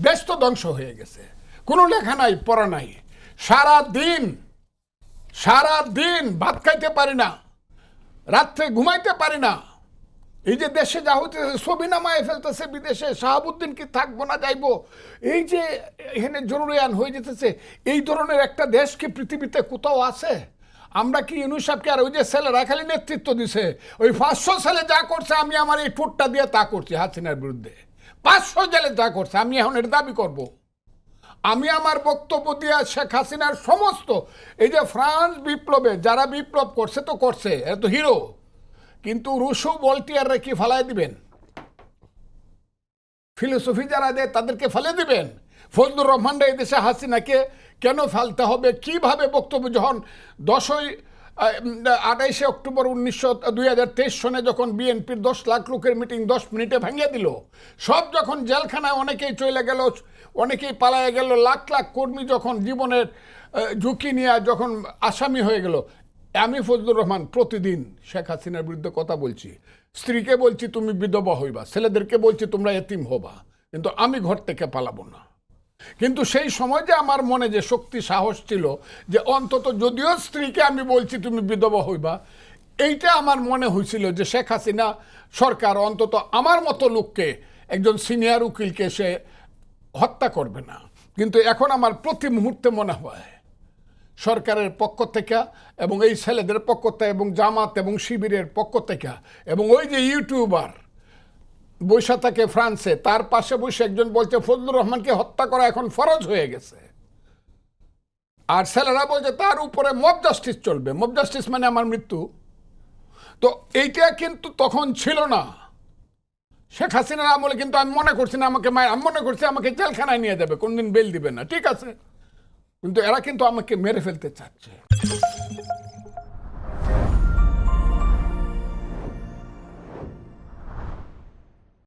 দেশ তো ধ্বংস হয়ে গেছে, কোনো লেখা নাই, পড়া নাই, সারা দিন ভাত খাইতে পারি না, রাত্রে ঘুমাইতে পারি না। এই যে দেশে যা হইতেছে, ছবি নামায় ফেলতেছে বিদেশে, শাহাবুদ্দিন কি থাকবো না যাইবো, এই যে এখানে জরুরি আইন হয়ে যেতেছে, এই ধরনের একটা দেশ কি পৃথিবীতে কোথাও আছে? আমরা কি ইউনূস সাহেবকে, আর ওই যে ছেলেরা খালি নেতৃত্ব দিছে, ওই 500 ছেলে যা করছে আমি আমার এই ঠোঁটটা দিয়ে তা করছি হাসিনার বিরুদ্ধে, 500 জেলে যা করছে আমি এখন এর দাবি করব। আমি আমার বক্তব্য দিয়ে শেখ হাসিনার সমস্ত এই যে ফ্রান্স বিপ্লবে যারা বিপ্লব করছে তো করছে, এরা তো হিরো, কিন্তু রুশো ভল্টিয়াররা কি ফালাই দিবেন? ফিলোসফি যারা দেয় তাদেরকে ফেলে দিবেন? ফজলুর রহমানরা এই দেশে হাসিনাকে কেন ফেলতে হবে? কিভাবে বক্তব্য যখন 28 অক্টোবর 2023 সনে যখন বিএনপির 10 লাখ লোকের মিটিং 10 মিনিটে ভেঙে দিল, সব যখন জেলখানায় অনেকেই চলে গেল, অনেকেই পালায় গেল, লাখ লাখ কর্মী যখন জীবনের ঝুঁকি নিয়ে যখন আসামি হয়ে গেল, আমি ফজলুর রহমান প্রতিদিন শেখ হাসিনার বিরুদ্ধে কথা বলছি, স্ত্রীকে বলছি তুমি বিধবা হইবা, ছেলেদেরকে বলছি তোমরা এতিম হবা, কিন্তু আমি ঘর থেকে পালাবো না। কিন্তু সেই সময় যে আমার মনে যে শক্তি সাহস ছিল যে অন্তত যদিও স্ত্রীকে আমি বলছি তুমি বিধবা হইবা, এইটা আমার মনে হয়েছিল যে শেখ হাসিনা সরকার অন্তত আমার মতো লোককে, একজন সিনিয়র উকিলকে সে হত্যা করবে না। কিন্তু এখন আমার প্রতি মুহূর্তে মনে হয় সরকারের পক্ষ থেকে এবং এই ছেলেদের পক্ষ থেকে এবং জামাত এবং শিবিরের পক্ষ থেকে এবং ওই যে ইউটিউবার বৈশা থাকে ফ্রান্সে, তার পাশে বসে একজন বলছে ফজলুর রহমানকে হত্যা করা এখন ফরজ হয়ে গেছে, আর ছেলেরা বলছে তার উপরে মব জাস্টিস চলবে। মব জাস্টিস মানে আমার মৃত্যু। তো এইটা কিন্তু তখন ছিল না শেখ হাসিনার আমলে, কিন্তু আমি মনে করছি না আমাকে আমি মনে করছি আমাকে জেলখানায় নিয়ে যাবে, কোনদিন বেল দিবে না, ঠিক আছে, কিন্তু এরা কিন্তু আমাকে মেরে ফেলতে চাচ্ছে।